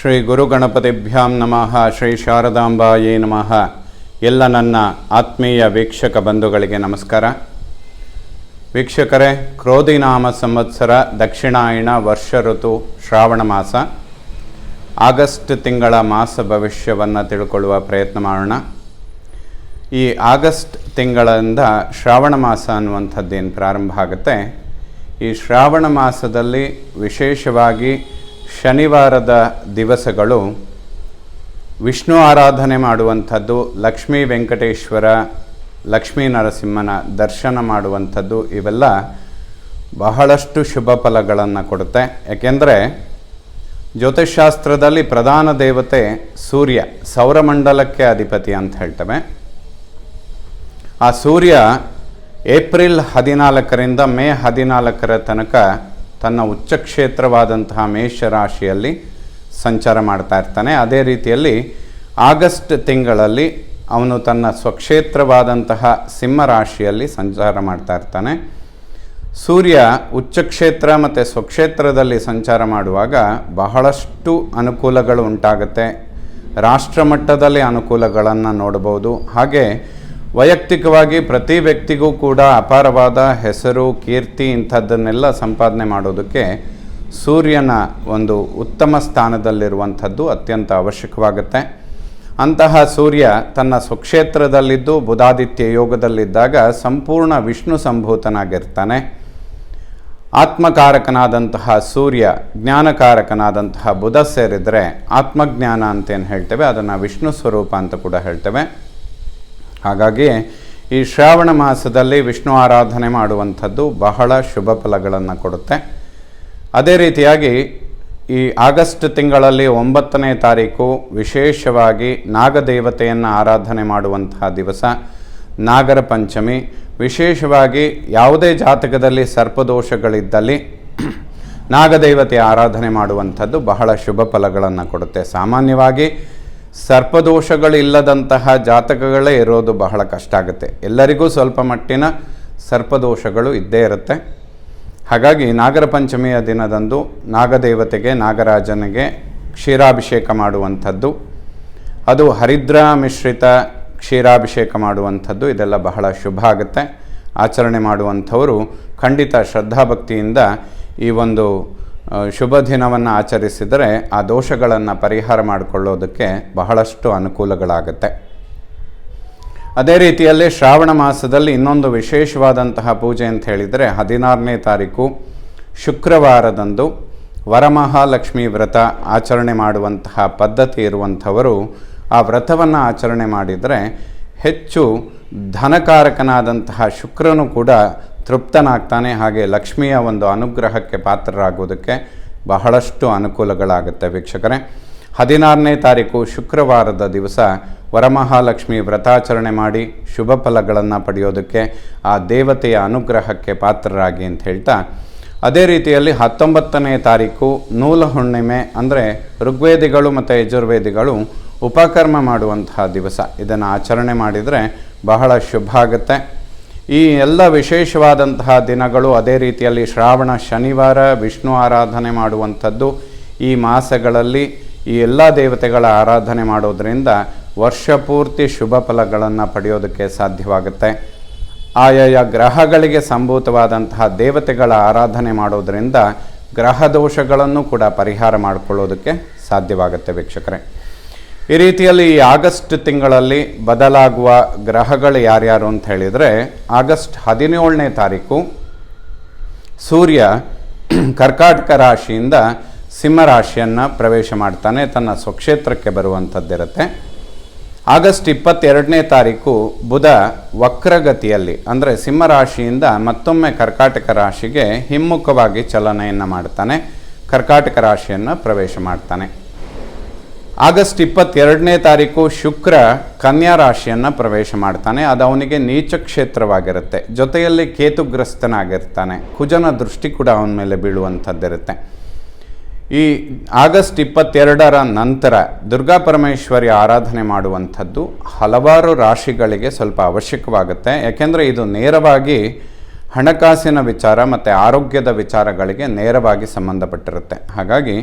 ಶ್ರೀ ಗುರುಗಣಪತಿಭ್ಯಾಂ ನಮಃ. ಶ್ರೀ ಶಾರದಾಂಬಾಯೇ ನಮಃ. ಎಲ್ಲ ನನ್ನ ಆತ್ಮೀಯ ವೀಕ್ಷಕ ಬಂಧುಗಳಿಗೆ ನಮಸ್ಕಾರ. ವೀಕ್ಷಕರೇ, ಕ್ರೋಧಿನಾಮ ಸಂವತ್ಸರ, ದಕ್ಷಿಣಾಯಣ, ವರ್ಷ ಋತು, ಶ್ರಾವಣ ಮಾಸ, ಆಗಸ್ಟ್ ತಿಂಗಳ ಮಾಸ ಭವಿಷ್ಯವನ್ನು ತಿಳ್ಕೊಳ್ಳುವ ಪ್ರಯತ್ನ ಮಾಡೋಣ. ಈ ಆಗಸ್ಟ್ ತಿಂಗಳಿಂದ ಶ್ರಾವಣ ಮಾಸ ಅನ್ನುವಂಥದ್ದೇನು ಪ್ರಾರಂಭ ಆಗುತ್ತೆ. ಈ ಶ್ರಾವಣ ಮಾಸದಲ್ಲಿ ವಿಶೇಷವಾಗಿ ಶನಿವಾರದ ದಿವಸಗಳು ವಿಷ್ಣು ಆರಾಧನೆ ಮಾಡುವಂಥದ್ದು, ಲಕ್ಷ್ಮೀ ವೆಂಕಟೇಶ್ವರ, ಲಕ್ಷ್ಮೀ ನರಸಿಂಹನ ದರ್ಶನ ಮಾಡುವಂಥದ್ದು, ಇವೆಲ್ಲ ಬಹಳಷ್ಟು ಶುಭ ಫಲಗಳನ್ನು ಕೊಡುತ್ತೆ. ಏಕೆಂದರೆ ಜ್ಯೋತಿಷ್ಶಾಸ್ತ್ರದಲ್ಲಿ ಪ್ರಧಾನ ದೇವತೆ ಸೂರ್ಯ, ಸೌರಮಂಡಲಕ್ಕೆ ಅಧಿಪತಿ ಅಂತ ಹೇಳ್ತೇವೆ. ಆ ಸೂರ್ಯ ಏಪ್ರಿಲ್ 14ರಿಂದ ಮೇ 14 ತನಕ ತನ್ನ ಉಚ್ಚಕ್ಷೇತ್ರವಾದಂತಹ ಮೇಷರಾಶಿಯಲ್ಲಿ ಸಂಚಾರ ಮಾಡ್ತಾ ಇರ್ತಾನೆ. ಅದೇ ರೀತಿಯಲ್ಲಿ ಆಗಸ್ಟ್ ತಿಂಗಳಲ್ಲಿ ಅವನು ತನ್ನ ಸ್ವಕ್ಷೇತ್ರವಾದಂತಹ ಸಿಂಹರಾಶಿಯಲ್ಲಿ ಸಂಚಾರ ಮಾಡ್ತಾ ಇರ್ತಾನೆ. ಸೂರ್ಯ ಉಚ್ಚಕ್ಷೇತ್ರ ಮತ್ತು ಸ್ವಕ್ಷೇತ್ರದಲ್ಲಿ ಸಂಚಾರ ಮಾಡುವಾಗ ಬಹಳಷ್ಟು ಅನುಕೂಲಗಳು ಉಂಟಾಗುತ್ತೆ. ರಾಷ್ಟ್ರಮಟ್ಟದಲ್ಲಿ ಅನುಕೂಲಗಳನ್ನು ನೋಡಬಹುದು. ಹಾಗೆ ವೈಯಕ್ತಿಕವಾಗಿ ಪ್ರತಿ ವ್ಯಕ್ತಿಗೂ ಕೂಡ ಅಪಾರವಾದ ಹೆಸರು, ಕೀರ್ತಿ ಇಂಥದ್ದನ್ನೆಲ್ಲ ಸಂಪಾದನೆ ಮಾಡೋದಕ್ಕೆ ಸೂರ್ಯನ ಒಂದು ಉತ್ತಮ ಸ್ಥಾನದಲ್ಲಿರುವಂಥದ್ದು ಅತ್ಯಂತ ಅವಶ್ಯಕವಾಗುತ್ತೆ. ಅಂತಹ ಸೂರ್ಯ ತನ್ನ ಸ್ವಕ್ಷೇತ್ರದಲ್ಲಿದ್ದು ಬುಧಾದಿತ್ಯ ಯೋಗದಲ್ಲಿದ್ದಾಗ ಸಂಪೂರ್ಣ ವಿಷ್ಣು ಸಂಭೂತನಾಗಿರ್ತಾನೆ. ಆತ್ಮಕಾರಕನಾದಂತಹ ಸೂರ್ಯ ಜ್ಞಾನಕಾರಕನಾದಂತಹ ಬುಧ ಸೇರಿದರೆ ಆತ್ಮಜ್ಞಾನ ಅಂತೇನು ಹೇಳ್ತೇವೆ, ಅದನ್ನು ವಿಷ್ಣು ಸ್ವರೂಪ ಅಂತ ಕೂಡ ಹೇಳ್ತೇವೆ. ಹಾಗಾಗಿ ಈ ಶ್ರಾವಣ ಮಾಸದಲ್ಲಿ ವಿಷ್ಣು ಆರಾಧನೆ ಮಾಡುವಂಥದ್ದು ಬಹಳ ಶುಭ ಫಲಗಳನ್ನು ಕೊಡುತ್ತೆ. ಅದೇ ರೀತಿಯಾಗಿ ಈ ಆಗಸ್ಟ್ ತಿಂಗಳಲ್ಲಿ 9ನೇ ತಾರೀಕು ವಿಶೇಷವಾಗಿ ನಾಗದೇವತೆಯನ್ನು ಆರಾಧನೆ ಮಾಡುವಂತಹ ದಿವಸ, ನಾಗರ ಪಂಚಮಿ. ವಿಶೇಷವಾಗಿ ಯಾವುದೇ ಜಾತಕದಲ್ಲಿ ಸರ್ಪದೋಷಗಳಿದ್ದಲ್ಲಿ ನಾಗದೇವತೆಯ ಆರಾಧನೆ ಮಾಡುವಂಥದ್ದು ಬಹಳ ಶುಭ ಫಲಗಳನ್ನು ಕೊಡುತ್ತೆ. ಸಾಮಾನ್ಯವಾಗಿ ಸರ್ಪದೋಷಗಳಿಲ್ಲದಂತಹ ಜಾತಕಗಳೇ ಇರೋದು ಬಹಳ ಕಷ್ಟ ಆಗುತ್ತೆ. ಎಲ್ಲರಿಗೂ ಸ್ವಲ್ಪ ಮಟ್ಟಿನ ಸರ್ಪದೋಷಗಳು ಇದ್ದೇ ಇರುತ್ತೆ. ಹಾಗಾಗಿ ನಾಗರ ಪಂಚಮಿಯ ದಿನದಂದು ನಾಗದೇವತೆಗೆ, ನಾಗರಾಜನಿಗೆ ಕ್ಷೀರಾಭಿಷೇಕ ಮಾಡುವಂಥದ್ದು, ಅದು ಹರಿದ್ರಾ ಮಿಶ್ರಿತ ಕ್ಷೀರಾಭಿಷೇಕ ಮಾಡುವಂಥದ್ದು, ಇದೆಲ್ಲ ಬಹಳ ಶುಭ ಆಗುತ್ತೆ. ಆಚರಣೆ ಮಾಡುವಂಥವರು ಖಂಡಿತ ಶ್ರದ್ಧಾಭಕ್ತಿಯಿಂದ ಈ ಒಂದು ಶುಭ ದಿನವನ್ನು ಆಚರಿಸಿದರೆ ಆ ದೋಷಗಳನ್ನು ಪರಿಹಾರ ಮಾಡಿಕೊಳ್ಳೋದಕ್ಕೆ ಬಹಳಷ್ಟು ಅನುಕೂಲಗಳಾಗುತ್ತೆ. ಅದೇ ರೀತಿಯಲ್ಲಿ ಶ್ರಾವಣ ಮಾಸದಲ್ಲಿ ಇನ್ನೊಂದು ವಿಶೇಷವಾದಂತಹ ಪೂಜೆ ಅಂತ ಹೇಳಿದರೆ 16ನೇ ತಾರೀಕು ಶುಕ್ರವಾರದಂದು ವರಮಹಾಲಕ್ಷ್ಮಿ ವ್ರತ ಆಚರಣೆ ಮಾಡುವಂತಹ ಪದ್ಧತಿ ಇರುವಂಥವರು ಆ ವ್ರತವನ್ನು ಆಚರಣೆ ಮಾಡಿದರೆ ಹೆಚ್ಚು ಧನಕಾರಕನಾದಂತಹ ಶುಕ್ರನು ಕೂಡ ತೃಪ್ತನಾಗ್ತಾನೆ. ಹಾಗೆ ಲಕ್ಷ್ಮಿಯ ಒಂದು ಅನುಗ್ರಹಕ್ಕೆ ಪಾತ್ರರಾಗುವುದಕ್ಕೆ ಬಹಳಷ್ಟು ಅನುಕೂಲಗಳಾಗುತ್ತೆ. ವೀಕ್ಷಕರೇ, 16ನೇ ತಾರೀಕು ಶುಕ್ರವಾರದ ದಿವಸ ವರಮಹಾಲಕ್ಷ್ಮಿ ವ್ರತಾಚರಣೆ ಮಾಡಿ ಶುಭ ಫಲಗಳನ್ನು ಪಡೆಯೋದಕ್ಕೆ ಆ ದೇವತೆಯ ಅನುಗ್ರಹಕ್ಕೆ ಪಾತ್ರರಾಗಿ ಅಂತ ಹೇಳ್ತಾ, ಅದೇ ರೀತಿಯಲ್ಲಿ 19ನೇ ತಾರೀಕು ನೂಲ ಹುಣ್ಣಿಮೆ, ಅಂದರೆ ಋಗ್ವೇದಿಗಳು ಮತ್ತು ಯಜುರ್ವೇದಿಗಳು ಉಪಕರ್ಮ ಮಾಡುವಂತಹ ದಿವಸ. ಇದನ್ನು ಆಚರಣೆ ಮಾಡಿದರೆ ಬಹಳ ಶುಭ ಆಗುತ್ತೆ. ಈ ಎಲ್ಲ ವಿಶೇಷವಾದಂತಹ ದಿನಗಳು, ಅದೇ ರೀತಿಯಲ್ಲಿ ಶ್ರಾವಣ ಶನಿವಾರ ವಿಷ್ಣು ಆರಾಧನೆ ಮಾಡುವಂಥದ್ದು, ಈ ಮಾಸಗಳಲ್ಲಿ ಈ ಎಲ್ಲ ದೇವತೆಗಳ ಆರಾಧನೆ ಮಾಡೋದರಿಂದ ವರ್ಷ ಪೂರ್ತಿ ಶುಭ ಫಲಗಳನ್ನು ಪಡೆಯೋದಕ್ಕೆ ಸಾಧ್ಯವಾಗುತ್ತೆ. ಆಯಾಯ ಗ್ರಹಗಳಿಗೆ ಸಂಭೂತವಾದಂತಹ ದೇವತೆಗಳ ಆರಾಧನೆ ಮಾಡೋದರಿಂದ ಗ್ರಹ ದೋಷಗಳನ್ನು ಕೂಡ ಪರಿಹಾರ ಮಾಡಿಕೊಳ್ಳೋದಕ್ಕೆ ಸಾಧ್ಯವಾಗುತ್ತೆ. ವೀಕ್ಷಕರೇ, ಈ ರೀತಿಯಲ್ಲಿ ಈ ಆಗಸ್ಟ್ ತಿಂಗಳಲ್ಲಿ ಬದಲಾಗುವ ಗ್ರಹಗಳು ಯಾರ್ಯಾರು ಅಂತ ಹೇಳಿದರೆ, ಆಗಸ್ಟ್ 17ನೇ ತಾರೀಕು ಸೂರ್ಯ ಕರ್ಕಾಟಕ ರಾಶಿಯಿಂದ ಸಿಂಹರಾಶಿಯನ್ನು ಪ್ರವೇಶ ಮಾಡ್ತಾನೆ, ತನ್ನ ಸ್ವಕ್ಷೇತ್ರಕ್ಕೆ ಬರುವಂಥದ್ದಿರುತ್ತೆ. ಆಗಸ್ಟ್ 22ನೇ ತಾರೀಕು ಬುಧ ವಕ್ರಗತಿಯಲ್ಲಿ, ಅಂದರೆ ಸಿಂಹರಾಶಿಯಿಂದ ಮತ್ತೊಮ್ಮೆ ಕರ್ಕಾಟಕ ರಾಶಿಗೆ ಹಿಮ್ಮುಖವಾಗಿ ಚಲನೆಯನ್ನು ಮಾಡ್ತಾನೆ, ಕರ್ಕಾಟಕ ರಾಶಿಯನ್ನು ಪ್ರವೇಶ ಮಾಡ್ತಾನೆ. ಆಗಸ್ಟ್ 22ನೇ ತಾರೀಕು ಶುಕ್ರ ಕನ್ಯಾ ರಾಶಿಯನ್ನು ಪ್ರವೇಶ ಮಾಡ್ತಾನೆ. ಅದು ಅವನಿಗೆ ನೀಚ ಕ್ಷೇತ್ರವಾಗಿರುತ್ತೆ. ಜೊತೆಯಲ್ಲಿ ಕೇತುಗ್ರಸ್ತನಾಗಿರ್ತಾನೆ. ಕುಜನ ದೃಷ್ಟಿ ಕೂಡ ಅವನ ಮೇಲೆ ಬೀಳುವಂಥದ್ದಿರುತ್ತೆ. ಈ ಆಗಸ್ಟ್ 22ರ ನಂತರ ದುರ್ಗಾ ಪರಮೇಶ್ವರಿ ಆರಾಧನೆ ಮಾಡುವಂಥದ್ದು ಹಲವಾರು ರಾಶಿಗಳಿಗೆ ಸ್ವಲ್ಪ ಅವಶ್ಯಕವಾಗುತ್ತೆ. ಯಾಕೆಂದರೆ ಇದು ನೇರವಾಗಿ ಹಣಕಾಸಿನ ವಿಚಾರ ಮತ್ತು ಆರೋಗ್ಯದ ವಿಚಾರಗಳಿಗೆ ನೇರವಾಗಿ ಸಂಬಂಧಪಟ್ಟಿರುತ್ತೆ. ಹಾಗಾಗಿ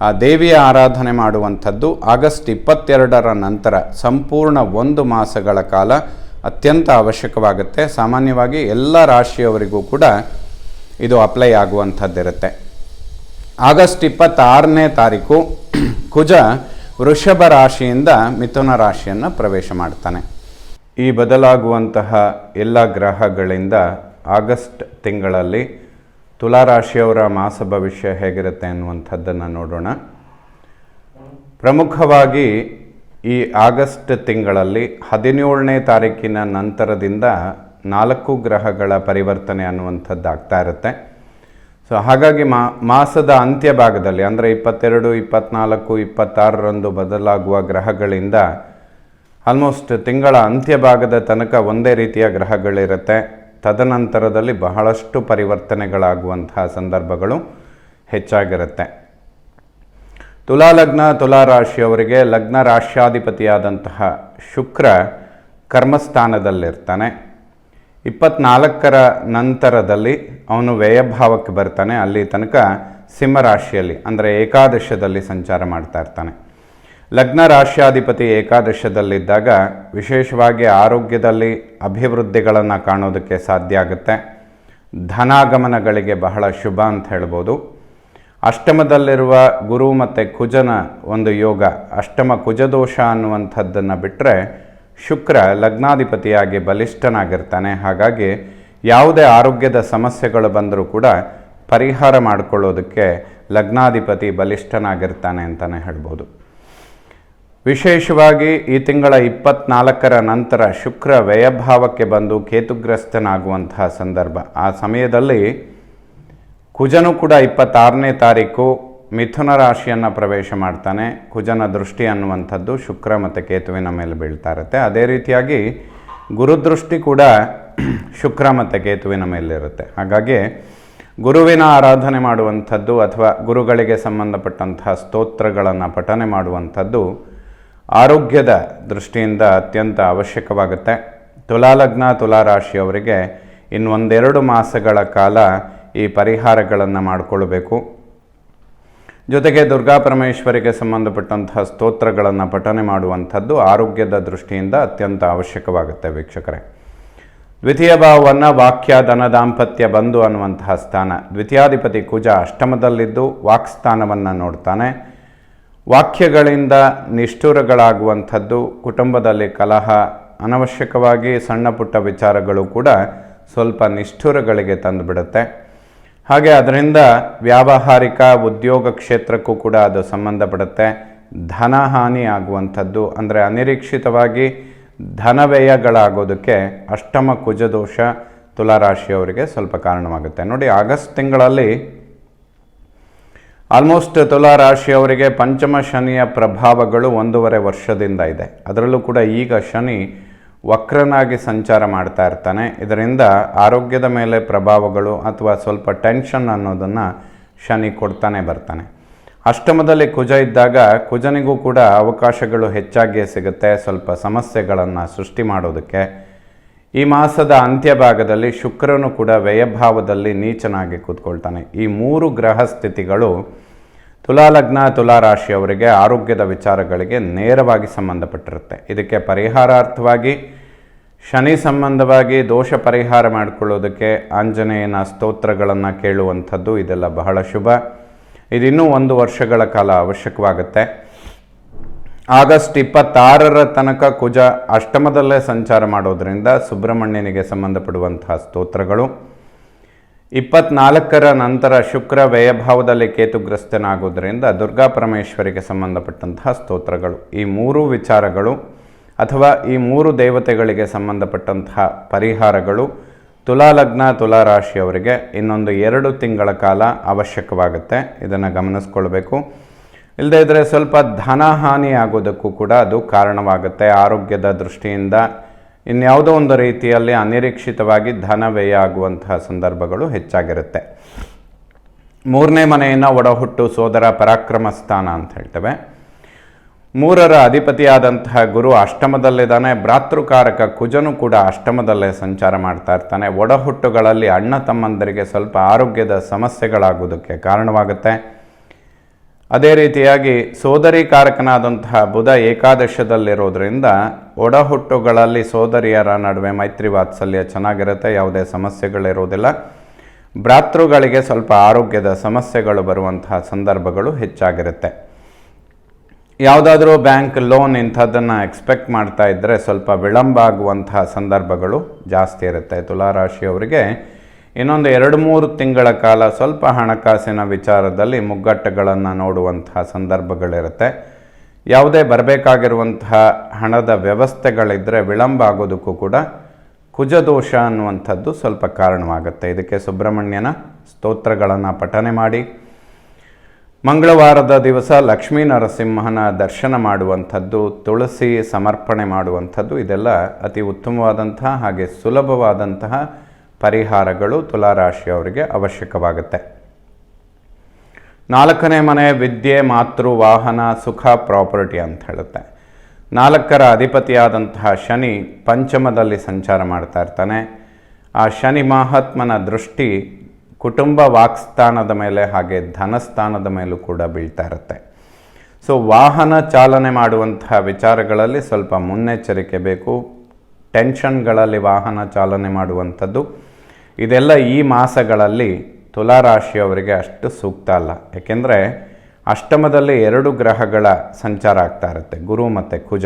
ಆ ದೇವಿಯ ಆರಾಧನೆ ಮಾಡುವಂಥದ್ದು ಆಗಸ್ಟ್ 22ರ ನಂತರ ಸಂಪೂರ್ಣ 1 ಮಾಸಗಳ ಕಾಲ ಅತ್ಯಂತ ಅವಶ್ಯಕವಾಗುತ್ತೆ. ಸಾಮಾನ್ಯವಾಗಿ ಎಲ್ಲ ರಾಶಿಯವರಿಗೂ ಕೂಡ ಇದು ಅಪ್ಲೈ ಆಗುವಂಥದ್ದಿರುತ್ತೆ. ಆಗಸ್ಟ್ 26ನೇ ತಾರೀಕು ಕುಜ ವೃಷಭ ರಾಶಿಯಿಂದ ಮಿಥುನ ರಾಶಿಯನ್ನು ಪ್ರವೇಶ ಮಾಡ್ತಾನೆ. ಈ ಬದಲಾಗುವಂತಹ ಎಲ್ಲ ಗ್ರಹಗಳಿಂದ ಆಗಸ್ಟ್ ತಿಂಗಳಲ್ಲಿ ತುಲಾರಾಶಿಯವರ ಮಾಸ ಭವಿಷ್ಯ ಹೇಗಿರುತ್ತೆ ಅನ್ನುವಂಥದ್ದನ್ನು ನೋಡೋಣ. ಪ್ರಮುಖವಾಗಿ ಈ ಆಗಸ್ಟ್ ತಿಂಗಳಲ್ಲಿ 17ನೇ ತಾರೀಕಿನ ನಂತರದಿಂದ 4 ಗ್ರಹಗಳ ಪರಿವರ್ತನೆ ಅನ್ನುವಂಥದ್ದು ಆಗ್ತಾ ಇರುತ್ತೆ. ಸೊ ಹಾಗಾಗಿ ಮಾಸದ ಅಂತ್ಯ ಭಾಗದಲ್ಲಿ ಅಂದರೆ 22, 24, 26ರಂದು ಬದಲಾಗುವ ಗ್ರಹಗಳಿಂದ ಆಲ್ಮೋಸ್ಟ್ ತಿಂಗಳ ಅಂತ್ಯ ಭಾಗದ ತನಕ ಒಂದೇ ರೀತಿಯ ಗ್ರಹಗಳಿರುತ್ತೆ. ತದನಂತರದಲ್ಲಿ ಬಹಳಷ್ಟು ಪರಿವರ್ತನೆಗಳಾಗುವಂತಹ ಸಂದರ್ಭಗಳು ಹೆಚ್ಚಾಗಿರುತ್ತೆ. ತುಲಾ ಲಗ್ನ ತುಲಾ ರಾಶಿಯವರಿಗೆ ಲಗ್ನ ರಾಶ್ಯಾಧಿಪತಿಯಾದಂತಹ ಶುಕ್ರ ಕರ್ಮಸ್ಥಾನದಲ್ಲಿರ್ತಾನೆ. 24ರ ನಂತರದಲ್ಲಿ ಅವನು ವ್ಯಯಭಾವಕ್ಕೆ ಬರ್ತಾನೆ. ಅಲ್ಲಿ ತನಕ ಸಿಂಹರಾಶಿಯಲ್ಲಿ ಅಂದರೆ ಏಕಾದಶದಲ್ಲಿ ಸಂಚಾರ ಮಾಡ್ತಾ ಇರ್ತಾನೆ. ಲಗ್ನ ರಾಶ್ಯಾಧಿಪತಿ ಏಕಾದಶದಲ್ಲಿದ್ದಾಗ ವಿಶೇಷವಾಗಿ ಆರೋಗ್ಯದಲ್ಲಿ ಅಭಿವೃದ್ಧಿಗಳನ್ನು ಕಾಣೋದಕ್ಕೆ ಸಾಧ್ಯ ಆಗುತ್ತೆ. ಧನಾಗಮನಗಳಿಗೆ ಬಹಳ ಶುಭ ಅಂತ ಹೇಳ್ಬೋದು. ಅಷ್ಟಮದಲ್ಲಿರುವ ಗುರು ಮತ್ತು ಕುಜನ ಒಂದು ಯೋಗ, ಅಷ್ಟಮ ಕುಜದೋಷ ಅನ್ನುವಂಥದ್ದನ್ನು ಬಿಟ್ಟರೆ ಶುಕ್ರ ಲಗ್ನಾಧಿಪತಿಯಾಗಿ ಬಲಿಷ್ಠನಾಗಿರ್ತಾನೆ. ಹಾಗಾಗಿ ಯಾವುದೇ ಆರೋಗ್ಯದ ಸಮಸ್ಯೆಗಳು ಬಂದರೂ ಕೂಡ ಪರಿಹಾರ ಮಾಡಿಕೊಳ್ಳೋದಕ್ಕೆ ಲಗ್ನಾಧಿಪತಿ ಬಲಿಷ್ಠನಾಗಿರ್ತಾನೆ ಅಂತಲೇ ಹೇಳ್ಬೋದು. ವಿಶೇಷವಾಗಿ ಈ ತಿಂಗಳ 24ರ ನಂತರ ಶುಕ್ರ ವ್ಯಯಭಾವಕ್ಕೆ ಬಂದು ಕೇತುಗ್ರಸ್ತನಾಗುವಂತಹ ಸಂದರ್ಭ. ಆ ಸಮಯದಲ್ಲಿ ಕುಜನು ಕೂಡ 26ನೇ ತಾರೀಕು ಮಿಥುನ ರಾಶಿಯನ್ನು ಪ್ರವೇಶ ಮಾಡ್ತಾನೆ. ಕುಜನ ದೃಷ್ಟಿ ಅನ್ನುವಂಥದ್ದು ಶುಕ್ರ ಮತ್ತು ಕೇತುವಿನ ಮೇಲೆ ಬೀಳ್ತಾ ಇರುತ್ತೆ. ಅದೇ ರೀತಿಯಾಗಿ ಗುರುದೃಷ್ಟಿ ಕೂಡ ಶುಕ್ರ ಮತ್ತು ಕೇತುವಿನ ಮೇಲಿರುತ್ತೆ. ಹಾಗಾಗಿ ಗುರುವಿನ ಆರಾಧನೆ ಮಾಡುವಂಥದ್ದು ಅಥವಾ ಗುರುಗಳಿಗೆ ಸಂಬಂಧಪಟ್ಟಂತಹ ಸ್ತೋತ್ರಗಳನ್ನು ಪಠನೆ ಮಾಡುವಂಥದ್ದು ಆರೋಗ್ಯದ ದೃಷ್ಟಿಯಿಂದ ಅತ್ಯಂತ ಅವಶ್ಯಕವಾಗುತ್ತೆ. ತುಲಾ ಲಗ್ನ ತುಲಾ ರಾಶಿಯವರಿಗೆ ಇನ್ನೊಂದೆರಡು ಮಾಸಗಳ ಕಾಲ ಈ ಪರಿಹಾರಗಳನ್ನು ಮಾಡಿಕೊಳ್ಬೇಕು. ಜೊತೆಗೆ ದುರ್ಗಾ ಪರಮೇಶ್ವರಿಗೆ ಸಂಬಂಧಪಟ್ಟಂತಹ ಸ್ತೋತ್ರಗಳನ್ನು ಪಠನೆ ಮಾಡುವಂಥದ್ದು ಆರೋಗ್ಯದ ದೃಷ್ಟಿಯಿಂದ ಅತ್ಯಂತ ಅವಶ್ಯಕವಾಗುತ್ತೆ ವೀಕ್ಷಕರೇ. ದ್ವಿತೀಯ ಭಾವವನ್ನು ವಾಕ್ಯ ಧನ ದಾಂಪತ್ಯ ಬಂಧು ಅನ್ನುವಂತಹ ಸ್ಥಾನ. ದ್ವಿತೀಯಾಧಿಪತಿ ಕುಜ ಅಷ್ಟಮದಲ್ಲಿದ್ದು ವಾಕ್ಸ್ಥಾನವನ್ನು ನೋಡ್ತಾನೆ. ವಾಕ್ಯಗಳಿಂದ ನಿಷ್ಠುರಗಳಾಗುವಂಥದ್ದು, ಕುಟುಂಬದಲ್ಲಿ ಕಲಹ, ಅನವಶ್ಯಕವಾಗಿ ಸಣ್ಣ ಪುಟ್ಟ ವಿಚಾರಗಳು ಕೂಡ ಸ್ವಲ್ಪ ನಿಷ್ಠುರಗಳಿಗೆ ತಂದುಬಿಡುತ್ತೆ. ಹಾಗೆ ಅದರಿಂದ ವ್ಯಾವಹಾರಿಕ ಉದ್ಯೋಗ ಕ್ಷೇತ್ರಕ್ಕೂ ಕೂಡ ಅದು ಸಂಬಂಧಪಡುತ್ತೆ. ಧನಹಾನಿ ಆಗುವಂಥದ್ದು ಅಂದರೆ ಅನಿರೀಕ್ಷಿತವಾಗಿ ಧನವ್ಯಯಗಳಾಗೋದಕ್ಕೆ ಅಷ್ಟಮ ಕುಜದೋಷ ತುಲಾರಾಶಿಯವರಿಗೆ ಸ್ವಲ್ಪ ಕಾರಣವಾಗುತ್ತೆ. ನೋಡಿ, ಆಗಸ್ಟ್ ತಿಂಗಳಲ್ಲಿ ಆಲ್ಮೋಸ್ಟ್ ತುಲಾರಾಶಿಯವರಿಗೆ ಪಂಚಮ ಶನಿಯ ಪ್ರಭಾವಗಳು 1.5 ವರ್ಷದಿಂದ ಇದೆ. ಅದರಲ್ಲೂ ಕೂಡ ಈಗ ಶನಿ ವಕ್ರನಾಗಿ ಸಂಚಾರ ಮಾಡ್ತಾ ಇರ್ತಾನೆ. ಇದರಿಂದ ಆರೋಗ್ಯದ ಮೇಲೆ ಪ್ರಭಾವಗಳು ಅಥವಾ ಸ್ವಲ್ಪ ಟೆನ್ಷನ್ ಅನ್ನೋದನ್ನು ಶನಿ ಕೊಡ್ತಾನೆ ಬರ್ತಾನೆ. ಅಷ್ಟಮದಲ್ಲಿ ಕುಜ ಇದ್ದಾಗ ಕುಜನಿಗೂ ಕೂಡ ಅವಕಾಶಗಳು ಹೆಚ್ಚಾಗಿಯೇ ಸಿಗುತ್ತೆ ಸ್ವಲ್ಪ ಸಮಸ್ಯೆಗಳನ್ನು ಸೃಷ್ಟಿ ಮಾಡೋದಕ್ಕೆ. ಈ ಮಾಸದ ಅಂತ್ಯ ಭಾಗದಲ್ಲಿ ಶುಕ್ರನು ಕೂಡ ವ್ಯಯಭಾವದಲ್ಲಿ ನೀಚನಾಗಿ ಕೂತ್ಕೊಳ್ತಾನೆ. ಈ 3 ಗ್ರಹ ಸ್ಥಿತಿಗಳು ತುಲಾ ಲಗ್ನ ತುಲಾ ರಾಶಿಯವರಿಗೆ ಆರೋಗ್ಯದ ವಿಚಾರಗಳಿಗೆ ನೇರವಾಗಿ ಸಂಬಂಧಪಟ್ಟಿರುತ್ತೆ. ಇದಕ್ಕೆ ಪರಿಹಾರಾರ್ಥವಾಗಿ ಶನಿ ಸಂಬಂಧವಾಗಿ ದೋಷ ಪರಿಹಾರ ಮಾಡಿಕೊಳ್ಳೋದಕ್ಕೆ ಆಂಜನೇಯನ ಸ್ತೋತ್ರಗಳನ್ನು ಕೇಳುವಂಥದ್ದು ಇದೆಲ್ಲ ಬಹಳ ಶುಭ. ಇದಿನ್ನೂ 1 ವರ್ಷಗಳ ಕಾಲ ಅವಶ್ಯಕವಾಗುತ್ತೆ. ಆಗಸ್ಟ್ 26ರ ತನಕ ಕುಜ ಅಷ್ಟಮದಲ್ಲೇ ಸಂಚಾರ ಮಾಡೋದರಿಂದ ಸುಬ್ರಹ್ಮಣ್ಯನಿಗೆ ಸಂಬಂಧಪಡುವಂತಹ ಸ್ತೋತ್ರಗಳು. 24ರ ನಂತರ ಶುಕ್ರ ವ್ಯಯಭಾವದಲ್ಲಿ ಕೇತುಗ್ರಸ್ತನಾಗೋದರಿಂದ ದುರ್ಗಾ ಪರಮೇಶ್ವರಿಗೆ ಸಂಬಂಧಪಟ್ಟಂತಹ ಸ್ತೋತ್ರಗಳು. ಈ 3 ವಿಚಾರಗಳು ಅಥವಾ ಈ 3 ದೇವತೆಗಳಿಗೆ ಸಂಬಂಧಪಟ್ಟಂತಹ ಪರಿಹಾರಗಳು ತುಲಾ ಲಗ್ನ ತುಲಾ ರಾಶಿಯವರಿಗೆ ಇನ್ನೊಂದು 2 ತಿಂಗಳ ಕಾಲ ಅವಶ್ಯಕವಾಗುತ್ತೆ. ಇದನ್ನು ಗಮನಿಸ್ಕೊಳ್ಬೇಕು. ಇಲ್ಲದೇ ಇದ್ದರೆ ಸ್ವಲ್ಪ ಧನಹಾನಿ ಆಗೋದಕ್ಕೂ ಕೂಡ ಅದು ಕಾರಣವಾಗುತ್ತೆ. ಆರೋಗ್ಯದ ದೃಷ್ಟಿಯಿಂದ ಇನ್ಯಾವುದೋ ಒಂದು ರೀತಿಯಲ್ಲಿ ಅನಿರೀಕ್ಷಿತವಾಗಿ ಧನ ವ್ಯಯ ಆಗುವಂತಹ ಸಂದರ್ಭಗಳು ಹೆಚ್ಚಾಗಿರುತ್ತೆ. 3ನೇ ಮನೆಯನ್ನು ಒಡಹುಟ್ಟು ಸೋದರ ಪರಾಕ್ರಮ ಸ್ಥಾನ ಅಂತ ಹೇಳ್ತೇವೆ. 3ರ ಅಧಿಪತಿಯಾದಂತಹ ಗುರು ಅಷ್ಟಮದಲ್ಲಿದ್ದಾನೆ. ಭ್ರಾತೃಕಾರಕ ಕುಜನು ಕೂಡ ಅಷ್ಟಮದಲ್ಲೇ ಸಂಚಾರ ಮಾಡ್ತಾ ಇರ್ತಾನೆ. ಒಡಹುಟ್ಟುಗಳಲ್ಲಿ ಅಣ್ಣ ತಮ್ಮಂದರಿಗೆ ಸ್ವಲ್ಪ ಆರೋಗ್ಯದ ಸಮಸ್ಯೆಗಳಾಗೋದಕ್ಕೆ ಕಾರಣವಾಗುತ್ತೆ. ಅದೇ ರೀತಿಯಾಗಿ ಸೋದರಿ ಕಾರಕನಾದಂತಹ ಬುಧ ಏಕಾದಶದಲ್ಲಿರೋದ್ರಿಂದ ಒಡಹುಟ್ಟುಗಳಲ್ಲಿ ಸೋದರಿಯರ ನಡುವೆ ಮೈತ್ರಿ ವಾತ್ಸಲ್ಯ ಚೆನ್ನಾಗಿರುತ್ತೆ, ಯಾವುದೇ ಸಮಸ್ಯೆಗಳಿರೋದಿಲ್ಲ. ಭ್ರಾತೃಗಳಿಗೆ ಸ್ವಲ್ಪ ಆರೋಗ್ಯದ ಸಮಸ್ಯೆಗಳು ಬರುವಂತಹ ಸಂದರ್ಭಗಳು ಹೆಚ್ಚಾಗಿರುತ್ತೆ. ಯಾವುದಾದ್ರೂ ಬ್ಯಾಂಕ್ ಲೋನ್ ಇಂಥದ್ದನ್ನು ಎಕ್ಸ್ಪೆಕ್ಟ್ ಮಾಡ್ತಾ ಇದ್ದರೆ ಸ್ವಲ್ಪ ವಿಳಂಬ ಆಗುವಂತಹ ಸಂದರ್ಭಗಳು ಜಾಸ್ತಿ ಇರುತ್ತೆ. ತುಲಾರಾಶಿಯವರಿಗೆ ಇನ್ನೊಂದು 2-3 ತಿಂಗಳ ಕಾಲ ಸ್ವಲ್ಪ ಹಣಕಾಸಿನ ವಿಚಾರದಲ್ಲಿ ಮುಗ್ಗಟ್ಟುಗಳನ್ನು ನೋಡುವಂತಹ ಸಂದರ್ಭಗಳಿರುತ್ತೆ. ಯಾವುದೇ ಬರಬೇಕಾಗಿರುವಂತಹ ಹಣದ ವ್ಯವಸ್ಥೆಗಳಿದ್ದರೆ ವಿಳಂಬ ಆಗೋದಕ್ಕೂ ಕೂಡ ಕುಜದೋಷ ಅನ್ನುವಂಥದ್ದು ಸ್ವಲ್ಪ ಕಾರಣವಾಗುತ್ತೆ. ಇದಕ್ಕೆ ಸುಬ್ರಹ್ಮಣ್ಯನ ಸ್ತೋತ್ರಗಳನ್ನು ಪಠನೆ ಮಾಡಿ, ಮಂಗಳವಾರದ ದಿವಸ ಲಕ್ಷ್ಮೀ ನರಸಿಂಹನ ದರ್ಶನ ಮಾಡುವಂಥದ್ದು, ತುಳಸಿ ಸಮರ್ಪಣೆ ಮಾಡುವಂಥದ್ದು, ಇದೆಲ್ಲ ಅತಿ ಉತ್ತಮವಾದಂತಹ ಹಾಗೆ ಸುಲಭವಾದಂತಹ ಪರಿಹಾರಗಳು ತುಲಾರಾಶಿಯವರಿಗೆ ಅವಶ್ಯಕವಾಗುತ್ತೆ. 4ನೇ ಮನೆ ವಿದ್ಯೆ, ಮಾತೃ, ವಾಹನ, ಸುಖ, ಪ್ರಾಪರ್ಟಿ ಅಂತ ಹೇಳುತ್ತೆ. 4ರ ಅಧಿಪತಿಯಾದಂತಹ ಶನಿ ಪಂಚಮದಲ್ಲಿ ಸಂಚಾರ ಮಾಡ್ತಾ ಇರ್ತಾನೆ. ಆ ಶನಿ ಮಹಾತ್ಮನ ದೃಷ್ಟಿ ಕುಟುಂಬ ವಾಕ್ಸ್ಥಾನದ ಮೇಲೆ ಹಾಗೆ ಧನಸ್ಥಾನದ ಮೇಲೂ ಕೂಡ ಬೀಳ್ತಾ ಇರುತ್ತೆ. ಸೊ ವಾಹನ ಚಾಲನೆ ಮಾಡುವಂತಹ ವಿಚಾರಗಳಲ್ಲಿ ಸ್ವಲ್ಪ ಮುನ್ನೆಚ್ಚರಿಕೆ ಬೇಕು. ಟೆನ್ಷನ್ಗಳಲ್ಲಿ ವಾಹನ ಚಾಲನೆ ಮಾಡುವಂಥದ್ದು ಇದೆಲ್ಲ ಈ ಮಾಸಗಳಲ್ಲಿ ತುಲಾರಾಶಿಯವರಿಗೆ ಅಷ್ಟು ಸೂಕ್ತ ಅಲ್ಲ. ಏಕೆಂದರೆ ಅಷ್ಟಮದಲ್ಲಿ 2 ಗ್ರಹಗಳ ಸಂಚಾರ ಆಗ್ತಾ ಇರುತ್ತೆ, ಗುರು ಮತ್ತು ಕುಜ.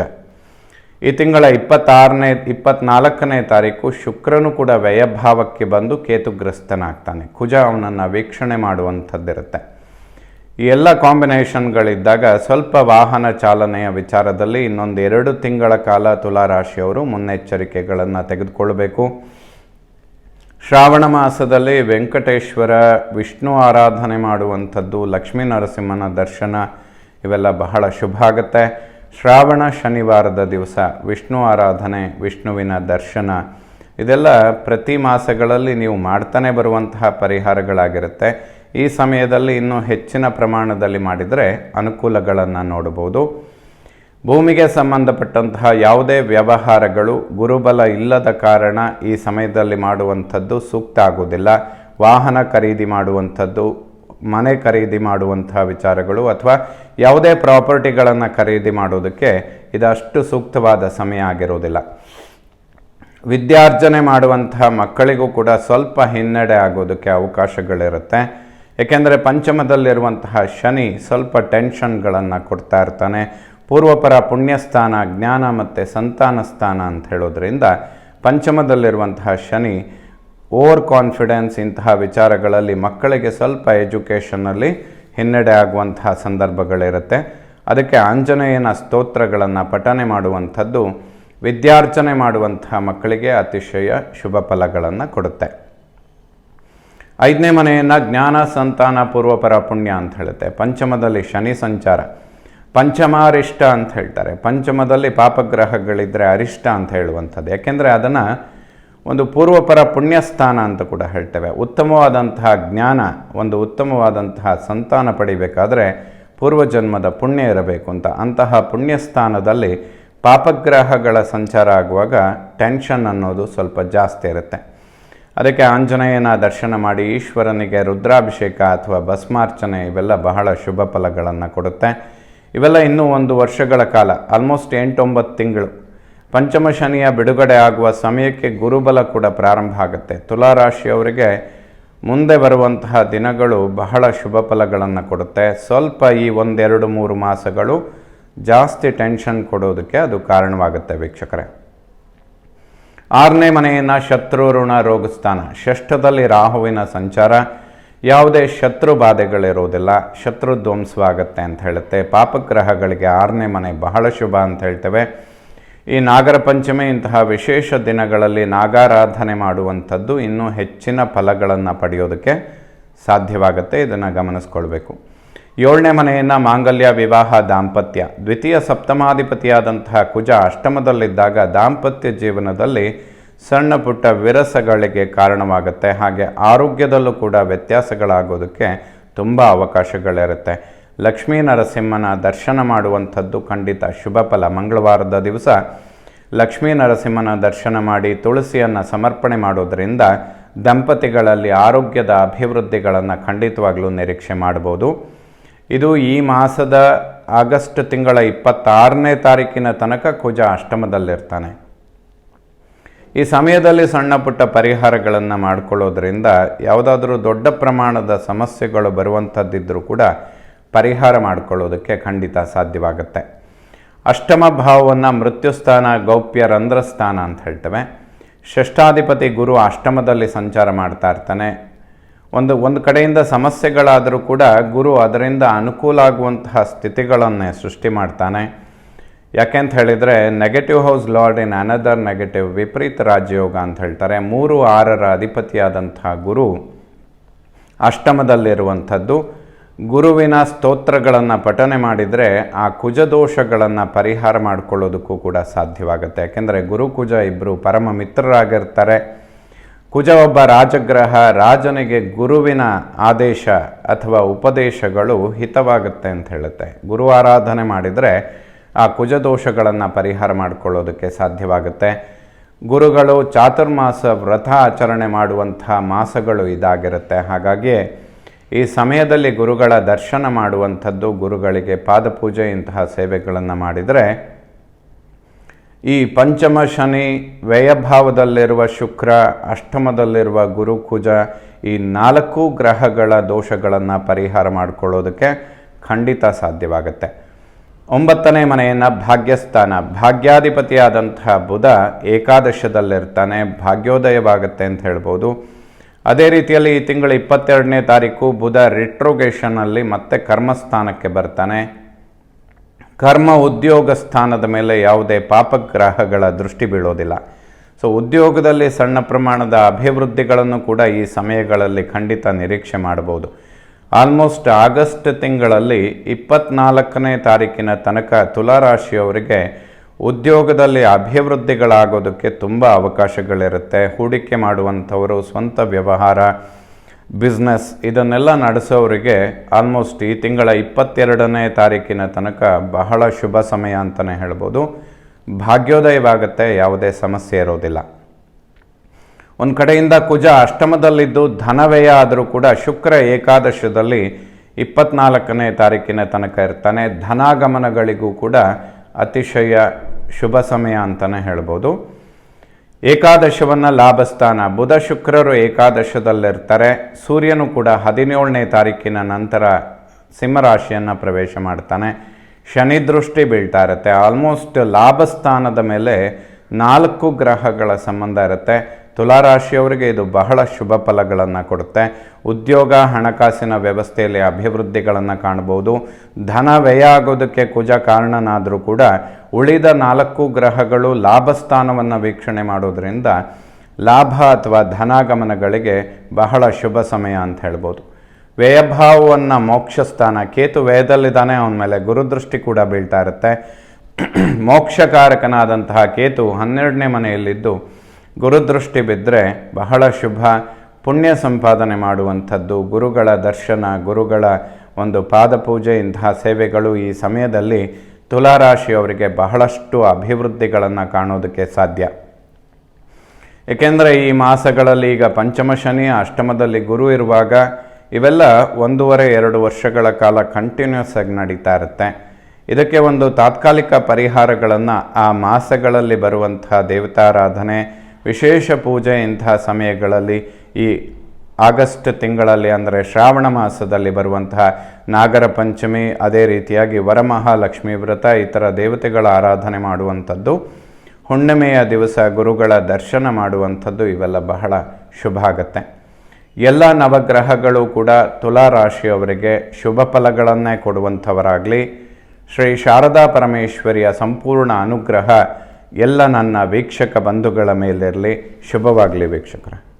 ಈ ತಿಂಗಳ 24ನೇ ತಾರೀಕು ಶುಕ್ರನು ಕೂಡ ವ್ಯಯಭಾವಕ್ಕೆ ಬಂದು ಕೇತುಗ್ರಸ್ತನಾಗ್ತಾನೆ. ಕುಜ ಅವನನ್ನು ವೀಕ್ಷಣೆ ಮಾಡುವಂಥದ್ದಿರುತ್ತೆ. ಈ ಎಲ್ಲ ಕಾಂಬಿನೇಷನ್ಗಳಿದ್ದಾಗ ಸ್ವಲ್ಪ ವಾಹನ ಚಾಲನೆಯ ವಿಚಾರದಲ್ಲಿ ಇನ್ನೊಂದು 2 ತಿಂಗಳ ಕಾಲ ತುಲಾರಾಶಿಯವರು ಮುನ್ನೆಚ್ಚರಿಕೆಗಳನ್ನು ತೆಗೆದುಕೊಳ್ಬೇಕು. ಶ್ರಾವಣ ಮಾಸದಲ್ಲಿ ವೆಂಕಟೇಶ್ವರ, ವಿಷ್ಣು ಆರಾಧನೆ ಮಾಡುವಂಥದ್ದು, ಲಕ್ಷ್ಮೀ ನರಸಿಂಹನ ದರ್ಶನ ಇವೆಲ್ಲ ಬಹಳ ಶುಭ ಆಗುತ್ತೆ. ಶ್ರಾವಣ ಶನಿವಾರದ ದಿವಸ ವಿಷ್ಣು ಆರಾಧನೆ, ವಿಷ್ಣುವಿನ ದರ್ಶನ ಇದೆಲ್ಲ ಪ್ರತಿ ಮಾಸಗಳಲ್ಲಿ ನೀವು ಮಾಡ್ತಾನೆ ಬರುವಂತಹ ಪರಿಹಾರಗಳಾಗಿರುತ್ತೆ. ಈ ಸಮಯದಲ್ಲಿ ಇನ್ನೂ ಹೆಚ್ಚಿನ ಪ್ರಮಾಣದಲ್ಲಿ ಮಾಡಿದರೆ ಅನುಕೂಲಗಳನ್ನು ನೋಡಬಹುದು. ಭೂಮಿಗೆ ಸಂಬಂಧಪಟ್ಟಂತಹ ಯಾವುದೇ ವ್ಯವಹಾರಗಳು ಗುರುಬಲ ಇಲ್ಲದ ಕಾರಣ ಈ ಸಮಯದಲ್ಲಿ ಮಾಡುವಂಥದ್ದು ಸೂಕ್ತ ಆಗುವುದಿಲ್ಲ. ವಾಹನ ಖರೀದಿ ಮಾಡುವಂಥದ್ದು, ಮನೆ ಖರೀದಿ ಮಾಡುವಂತಹ ವಿಚಾರಗಳು ಅಥವಾ ಯಾವುದೇ ಪ್ರಾಪರ್ಟಿಗಳನ್ನು ಖರೀದಿ ಮಾಡೋದಕ್ಕೆ ಇದಷ್ಟು ಸೂಕ್ತವಾದ ಸಮಯ ಆಗಿರೋದಿಲ್ಲ. ವಿದ್ಯಾರ್ಜನೆ ಮಾಡುವಂತಹ ಮಕ್ಕಳಿಗೂ ಕೂಡ ಸ್ವಲ್ಪ ಹಿನ್ನಡೆ ಆಗೋದಕ್ಕೆ ಅವಕಾಶಗಳಿರುತ್ತೆ. ಏಕೆಂದರೆ ಪಂಚಮದಲ್ಲಿರುವಂತಹ ಶನಿ ಸ್ವಲ್ಪ ಟೆನ್ಷನ್ಗಳನ್ನು ಕೊಡ್ತಾ ಇರ್ತಾನೆ. ಪೂರ್ವಪರ ಪುಣ್ಯಸ್ಥಾನ, ಜ್ಞಾನ ಮತ್ತು ಸಂತಾನ ಸ್ಥಾನ ಅಂತ ಹೇಳೋದ್ರಿಂದ ಪಂಚಮದಲ್ಲಿರುವಂತಹ ಶನಿ ಓವರ್ ಕಾನ್ಫಿಡೆನ್ಸ್ ಇಂತಹ ವಿಚಾರಗಳಲ್ಲಿ ಮಕ್ಕಳಿಗೆ ಸ್ವಲ್ಪ ಎಜುಕೇಷನ್ನಲ್ಲಿ ಹಿನ್ನಡೆ ಆಗುವಂತಹ ಸಂದರ್ಭಗಳಿರುತ್ತೆ. ಅದಕ್ಕೆ ಆಂಜನೇಯನ ಸ್ತೋತ್ರಗಳನ್ನು ಪಠನೆ ಮಾಡುವಂಥದ್ದು ವಿದ್ಯಾರ್ಜನೆ ಮಾಡುವಂತಹ ಮಕ್ಕಳಿಗೆ ಅತಿಶಯ ಶುಭ ಫಲಗಳನ್ನು ಕೊಡುತ್ತೆ. 5ನೇ ಮನೆಯನ್ನು ಜ್ಞಾನ, ಸಂತಾನ, ಪೂರ್ವಪರ ಪುಣ್ಯ ಅಂತ ಹೇಳುತ್ತೆ. ಪಂಚಮದಲ್ಲಿ ಶನಿ ಸಂಚಾರ, ಪಂಚಮಾರಿಷ್ಟ ಅಂತ ಹೇಳ್ತಾರೆ. ಪಂಚಮದಲ್ಲಿ ಪಾಪಗ್ರಹಗಳಿದ್ದರೆ ಅರಿಷ್ಟ ಅಂತ ಹೇಳುವಂಥದ್ದು. ಯಾಕೆಂದರೆ ಅದನ್ನು ಒಂದು ಪೂರ್ವಪರ ಪುಣ್ಯಸ್ಥಾನ ಅಂತ ಕೂಡ ಹೇಳ್ತೇವೆ. ಉತ್ತಮವಾದಂತಹ ಜ್ಞಾನ, ಒಂದು ಉತ್ತಮವಾದಂತಹ ಸಂತಾನ ಪಡಿಬೇಕಾದರೆ ಪೂರ್ವಜನ್ಮದ ಪುಣ್ಯ ಇರಬೇಕು ಅಂತ. ಅಂತಹ ಪುಣ್ಯಸ್ಥಾನದಲ್ಲಿ ಪಾಪಗ್ರಹಗಳ ಸಂಚಾರ ಆಗುವಾಗ ಟೆನ್ಷನ್ ಅನ್ನೋದು ಸ್ವಲ್ಪ ಜಾಸ್ತಿ ಇರುತ್ತೆ. ಅದಕ್ಕೆ ಆಂಜನೇಯನ ದರ್ಶನ ಮಾಡಿ ಈಶ್ವರನಿಗೆ ರುದ್ರಾಭಿಷೇಕ ಅಥವಾ ಭಸ್ಮಾರ್ಚನೆ ಇವೆಲ್ಲ ಬಹಳ ಶುಭ ಫಲಗಳನ್ನು ಕೊಡುತ್ತೆ. ಇವೆಲ್ಲ ಇನ್ನೂ 1 ವರ್ಷಗಳ ಕಾಲ, ಆಲ್ಮೋಸ್ಟ್ 8-9 ತಿಂಗಳು. ಪಂಚಮ ಶನಿಯ ಬಿಡುಗಡೆ ಆಗುವ ಸಮಯಕ್ಕೆ ಗುರುಬಲ ಕೂಡ ಪ್ರಾರಂಭ ಆಗುತ್ತೆ. ತುಲಾರಾಶಿಯವರಿಗೆ ಮುಂದೆ ಬರುವಂತಹ ದಿನಗಳು ಬಹಳ ಶುಭ ಫಲಗಳನ್ನು ಕೊಡುತ್ತೆ. ಸ್ವಲ್ಪ ಈ 1-2-3 ಮಾಸಗಳು ಜಾಸ್ತಿ ಟೆನ್ಷನ್ ಕೊಡೋದಕ್ಕೆ ಅದು ಕಾರಣವಾಗುತ್ತೆ ವೀಕ್ಷಕರೇ. 6ನೇ ಮನೆಯನ್ನು ಶತ್ರು, ಋಣ, ರೋಗ ಸ್ಥಾನ. ಷಷ್ಠದಲ್ಲಿ ರಾಹುವಿನ ಸಂಚಾರ. ಯಾವುದೇ ಶತ್ರು ಬಾಧೆಗಳಿರೋದಿಲ್ಲ, ಶತ್ರು ಧ್ವಂಸವಾಗುತ್ತೆ ಅಂತ ಹೇಳುತ್ತೆ. ಪಾಪಗ್ರಹಗಳಿಗೆ 6ನೇ ಮನೆ ಬಹಳ ಶುಭ ಅಂತ ಹೇಳ್ತೇವೆ. ಈ ನಾಗರ ಪಂಚಮಿ ಇಂತಹ ವಿಶೇಷ ದಿನಗಳಲ್ಲಿ ನಾಗಾರಾಧನೆ ಮಾಡುವಂಥದ್ದು ಇನ್ನೂ ಹೆಚ್ಚಿನ ಫಲಗಳನ್ನು ಪಡೆಯೋದಕ್ಕೆ ಸಾಧ್ಯವಾಗುತ್ತೆ. ಇದನ್ನು ಗಮನಿಸ್ಕೊಳ್ಬೇಕು. 7ನೇ ಮನೆಯನ್ನು ಮಾಂಗಲ್ಯ, ವಿವಾಹ, ದಾಂಪತ್ಯ. ದ್ವಿತೀಯ ಸಪ್ತಮಾಧಿಪತಿಯಾದಂತಹ ಕುಜ ಅಷ್ಟಮದಲ್ಲಿದ್ದಾಗ ದಾಂಪತ್ಯ ಜೀವನದಲ್ಲಿ ಸಣ್ಣ ಪುಟ್ಟ ವಿರಸಗಳಿಗೆ ಕಾರಣವಾಗುತ್ತೆ. ಹಾಗೆ ಆರೋಗ್ಯದಲ್ಲೂ ಕೂಡ ವ್ಯತ್ಯಾಸಗಳಾಗೋದಕ್ಕೆ ತುಂಬ ಅವಕಾಶಗಳಿರುತ್ತೆ. ಲಕ್ಷ್ಮೀ ನರಸಿಂಹನ ದರ್ಶನ ಮಾಡುವಂಥದ್ದು ಖಂಡಿತ ಶುಭ ಫಲ. ಮಂಗಳವಾರದ ದಿವಸ ಲಕ್ಷ್ಮೀ ನರಸಿಂಹನ ದರ್ಶನ ಮಾಡಿ ತುಳಸಿಯನ್ನು ಸಮರ್ಪಣೆ ಮಾಡೋದರಿಂದ ದಂಪತಿಗಳಲ್ಲಿ ಆರೋಗ್ಯದ ಅಭಿವೃದ್ಧಿಗಳನ್ನು ಖಂಡಿತವಾಗಲೂ ನಿರೀಕ್ಷೆ ಮಾಡ್ಬೋದು. ಇದು ಈ ಮಾಸದ ಆಗಸ್ಟ್ ತಿಂಗಳ 26ನೇ ತಾರೀಕಿನ ತನಕ ಕುಜ ಅಷ್ಟಮದಲ್ಲಿರ್ತಾನೆ. ಈ ಸಮಯದಲ್ಲಿ ಸಣ್ಣ ಪುಟ್ಟ ಪರಿಹಾರಗಳನ್ನು ಮಾಡಿಕೊಳ್ಳೋದ್ರಿಂದ ಯಾವುದಾದ್ರೂ ದೊಡ್ಡ ಪ್ರಮಾಣದ ಸಮಸ್ಯೆಗಳು ಬರುವಂಥದ್ದಿದ್ದರೂ ಕೂಡ ಪರಿಹಾರ ಮಾಡಿಕೊಳ್ಳೋದಕ್ಕೆ ಖಂಡಿತ ಸಾಧ್ಯವಾಗುತ್ತೆ. ಅಷ್ಟಮ ಭಾವವನ್ನು ಮೃತ್ಯುಸ್ಥಾನ, ಗೌಪ್ಯ, ರಂಧ್ರಸ್ಥಾನ ಅಂತ ಹೇಳ್ತೇವೆ. ಷಷ್ಠಾಧಿಪತಿ ಗುರು ಅಷ್ಟಮದಲ್ಲಿ ಸಂಚಾರ ಮಾಡ್ತಾ ಇರ್ತಾನೆ. ಒಂದು ಕಡೆಯಿಂದ ಸಮಸ್ಯೆಗಳಾದರೂ ಕೂಡ ಗುರು ಅದರಿಂದ ಅನುಕೂಲ ಆಗುವಂತಹ ಸ್ಥಿತಿಗಳನ್ನೇ ಸೃಷ್ಟಿ ಮಾಡ್ತಾನೆ. ಯಾಕೆಂತ ಹೇಳಿದರೆ negative house lord in another negative, ವಿಪರೀತ ರಾಜಯೋಗ ಅಂತ ಹೇಳ್ತಾರೆ. 3, 6ರ ಅಧಿಪತಿಯಾದಂತಹ ಗುರು ಅಷ್ಟಮದಲ್ಲಿರುವಂಥದ್ದು. ಗುರುವಿನ ಸ್ತೋತ್ರಗಳನ್ನು ಪಠನೆ ಮಾಡಿದರೆ ಆ ಕುಜದೋಷಗಳನ್ನು ಪರಿಹಾರ ಮಾಡಿಕೊಳ್ಳೋದಕ್ಕೂ ಕೂಡ ಸಾಧ್ಯವಾಗುತ್ತೆ. ಯಾಕೆಂದರೆ ಗುರು ಕುಜ ಇಬ್ಬರು ಪರಮ ಮಿತ್ರರಾಗಿರ್ತಾರೆ. ಕುಜ ಒಬ್ಬ ರಾಜಗ್ರಹ. ರಾಜನಿಗೆ ಗುರುವಿನ ಆದೇಶ ಅಥವಾ ಉಪದೇಶಗಳು ಹಿತವಾಗುತ್ತೆ ಅಂತ ಹೇಳುತ್ತೆ. ಗುರು ಆರಾಧನೆ ಮಾಡಿದರೆ ಆ ಕುಜದೋಷಗಳನ್ನು ಪರಿಹಾರ ಮಾಡಿಕೊಳ್ಳೋದಕ್ಕೆ ಸಾಧ್ಯವಾಗುತ್ತೆ. ಗುರುಗಳು ಚಾತುರ್ಮಾಸ ವ್ರತ ಆಚರಣೆ ಮಾಡುವಂಥ ಮಾಸಗಳು ಇದಾಗಿರುತ್ತೆ. ಹಾಗಾಗಿ ಈ ಸಮಯದಲ್ಲಿ ಗುರುಗಳ ದರ್ಶನ ಮಾಡುವಂಥದ್ದು, ಗುರುಗಳಿಗೆ ಪಾದಪೂಜೆ ಇಂತಹ ಸೇವೆಗಳನ್ನು ಮಾಡಿದರೆ ಈ ಪಂಚಮ ಶನಿ, ವ್ಯಯಭಾವದಲ್ಲಿರುವ ಶುಕ್ರ, ಅಷ್ಟಮದಲ್ಲಿರುವ ಗುರು ಕುಜ, ಈ 4 ಗ್ರಹಗಳ ದೋಷಗಳನ್ನು ಪರಿಹಾರ ಮಾಡಿಕೊಳ್ಳೋದಕ್ಕೆ ಖಂಡಿತ ಸಾಧ್ಯವಾಗುತ್ತೆ. 9ನೇ ಮನೆಯನ್ನು ಭಾಗ್ಯಸ್ಥಾನ, ಭಾಗ್ಯಾಧಿಪತಿಯಾದಂತಹ ಬುಧ ಏಕಾದಶದಲ್ಲಿರ್ತಾನೆ. ಭಾಗ್ಯೋದಯವಾಗುತ್ತೆ ಅಂತ ಹೇಳ್ಬೋದು. ಅದೇ ರೀತಿಯಲ್ಲಿ ಈ ತಿಂಗಳ 22ನೇ ತಾರೀಕು ಬುಧ ರಿಟ್ರೋಗೇಷನಲ್ಲಿ ಮತ್ತೆ ಕರ್ಮಸ್ಥಾನಕ್ಕೆ ಬರ್ತಾನೆ. ಕರ್ಮ ಉದ್ಯೋಗ ಸ್ಥಾನದ ಮೇಲೆ ಯಾವುದೇ ಪಾಪಗ್ರಹಗಳ ದೃಷ್ಟಿ ಬೀಳೋದಿಲ್ಲ. ಸೊ ಉದ್ಯೋಗದಲ್ಲಿ ಸಣ್ಣ ಪ್ರಮಾಣದ ಅಭಿವೃದ್ಧಿಗಳನ್ನು ಕೂಡ ಈ ಸಮಯಗಳಲ್ಲಿ ಖಂಡಿತ ನಿರೀಕ್ಷೆ ಮಾಡಬಹುದು. ಆಲ್ಮೋಸ್ಟ್ ಆಗಸ್ಟ್ ತಿಂಗಳಲ್ಲಿ 24ನೇ ತಾರೀಕಿನ ತನಕ ತುಲಾರಾಶಿಯವರಿಗೆ ಉದ್ಯೋಗದಲ್ಲಿ ಅಭಿವೃದ್ಧಿಗಳಾಗೋದಕ್ಕೆ ತುಂಬ ಅವಕಾಶಗಳಿರುತ್ತೆ. ಹೂಡಿಕೆ ಮಾಡುವಂಥವರು, ಸ್ವಂತ ವ್ಯವಹಾರ, ಬಿಸ್ನೆಸ್ ಇದನ್ನೆಲ್ಲ ನಡೆಸೋರಿಗೆ ಆಲ್ಮೋಸ್ಟ್ ಈ ತಿಂಗಳ 22ನೇ ತಾರೀಕಿನ ತನಕ ಬಹಳ ಶುಭ ಸಮಯ ಅಂತಲೇ ಹೇಳ್ಬೋದು. ಭಾಗ್ಯೋದಯವಾಗುತ್ತೆ, ಯಾವುದೇ ಸಮಸ್ಯೆ ಇರೋದಿಲ್ಲ. ಒಂದು ಕಡೆಯಿಂದ ಕುಜ ಅಷ್ಟಮದಲ್ಲಿದ್ದು ಧನವ್ಯಯ ಆದರೂ ಕೂಡ ಶುಕ್ರ ಏಕಾದಶದಲ್ಲಿ 24ನೇ ತಾರೀಕಿನ ತನಕ ಇರ್ತಾನೆ. ಧನಾಗಮನಗಳಿಗೂ ಕೂಡ ಅತಿಶಯ ಶುಭ ಸಮಯ ಅಂತಲೇ ಹೇಳ್ಬೋದು. ಏಕಾದಶವನ್ನು ಲಾಭಸ್ಥಾನ, ಬುಧ ಶುಕ್ರರು ಏಕಾದಶದಲ್ಲಿರ್ತಾರೆ. ಸೂರ್ಯನು ಕೂಡ 17ನೇ ತಾರೀಕಿನ ನಂತರ ಸಿಂಹರಾಶಿಯನ್ನು ಪ್ರವೇಶ ಮಾಡ್ತಾನೆ. ಶನಿ ದೃಷ್ಟಿ ಬೀಳ್ತಾ ಇರುತ್ತೆ. ಆಲ್ಮೋಸ್ಟ್ ಲಾಭಸ್ಥಾನದ ಮೇಲೆ 4 ಗ್ರಹಗಳ ಸಂಬಂಧ ಇರುತ್ತೆ. ತುಲಾರಾಶಿಯವರಿಗೆ ಇದು ಬಹಳ ಶುಭ ಫಲಗಳನ್ನು ಕೊಡುತ್ತೆ. ಉದ್ಯೋಗ, ಹಣಕಾಸಿನ ವ್ಯವಸ್ಥೆಯಲ್ಲಿ ಅಭಿವೃದ್ಧಿಗಳನ್ನು ಕಾಣಬಹುದು. ಧನ ವ್ಯಯ ಆಗೋದಕ್ಕೆ ಕುಜ ಕಾರಣನಾದರೂ ಕೂಡ ಉಳಿದ 4 ಗ್ರಹಗಳು ಲಾಭಸ್ಥಾನವನ್ನು ವೀಕ್ಷಣೆ ಮಾಡೋದ್ರಿಂದ ಲಾಭ ಅಥವಾ ಧನಾಗಮನಗಳಿಗೆ ಬಹಳ ಶುಭ ಸಮಯ ಅಂತ ಹೇಳ್ಬೋದು. ವ್ಯಯಭಾವವನ್ನು ಮೋಕ್ಷಸ್ಥಾನ, ಕೇತು ವ್ಯಯದಲ್ಲಿದ್ದಾನೆ, ಅವನ ಮೇಲೆ ಗುರುದೃಷ್ಟಿ ಕೂಡ ಬೀಳ್ತಾ ಇರುತ್ತೆ. ಮೋಕ್ಷಕಾರಕನಾದಂತಹ ಕೇತು 12ನೇ ಮನೆಯಲ್ಲಿದ್ದು ಗುರುದೃಷ್ಟಿ ಬಿದ್ದರೆ ಬಹಳ ಶುಭ. ಪುಣ್ಯ ಸಂಪಾದನೆ ಮಾಡುವಂಥದ್ದು, ಗುರುಗಳ ದರ್ಶನ, ಗುರುಗಳ ಒಂದು ಪಾದಪೂಜೆ, ಇಂತಹ ಸೇವೆಗಳು ಈ ಸಮಯದಲ್ಲಿ ತುಲಾರಾಶಿಯವರಿಗೆ ಬಹಳಷ್ಟು ಅಭಿವೃದ್ಧಿಗಳನ್ನು ಕಾಣೋದಕ್ಕೆ ಸಾಧ್ಯ. ಏಕೆಂದರೆ ಈ ಮಾಸಗಳಲ್ಲಿ ಈಗ ಪಂಚಮ ಶನಿ, ಅಷ್ಟಮದಲ್ಲಿ ಗುರು ಇರುವಾಗ ಇವೆಲ್ಲ 1.5-2 ವರ್ಷಗಳ ಕಾಲ ಕಂಟಿನ್ಯೂಸ್ ಆಗಿ ನಡೀತಾ ಇರುತ್ತೆ. ಇದಕ್ಕೆ ಒಂದು ತಾತ್ಕಾಲಿಕ ಪರಿಹಾರಗಳನ್ನು ಆ ಮಾಸಗಳಲ್ಲಿ ಬರುವಂತಹ ದೇವತಾರಾಧನೆ, ವಿಶೇಷ ಪೂಜೆ ಇಂತಹ ಸಮಯಗಳಲ್ಲಿ ಈ ಆಗಸ್ಟ್ ತಿಂಗಳಲ್ಲಿ ಅಂದರೆ ಶ್ರಾವಣ ಮಾಸದಲ್ಲಿ ಬರುವಂತಹ ನಾಗರ ಪಂಚಮಿ, ಅದೇ ರೀತಿಯಾಗಿ ವರಮಹಾಲಕ್ಷ್ಮಿ ವ್ರತ, ಇತರ ದೇವತೆಗಳ ಆರಾಧನೆ ಮಾಡುವಂಥದ್ದು, ಹುಣ್ಣಿಮೆಯ ದಿವಸ ಗುರುಗಳ ದರ್ಶನ ಮಾಡುವಂಥದ್ದು, ಇವೆಲ್ಲ ಬಹಳ ಶುಭ ಆಗುತ್ತೆ. ಎಲ್ಲ ನವಗ್ರಹಗಳು ಕೂಡ ತುಲಾರಾಶಿಯವರಿಗೆ ಶುಭ ಫಲಗಳನ್ನೇ ಕೊಡುವಂಥವರಾಗಲಿ. ಶ್ರೀ ಶಾರದಾ ಪರಮೇಶ್ವರಿಯ ಸಂಪೂರ್ಣ ಅನುಗ್ರಹ ಎಲ್ಲ ನನ್ನ ವೀಕ್ಷಕ ಬಂಧುಗಳ ಮೇಲಿರಲಿ. ಶುಭವಾಗಲಿ ವೀಕ್ಷಕರೇ.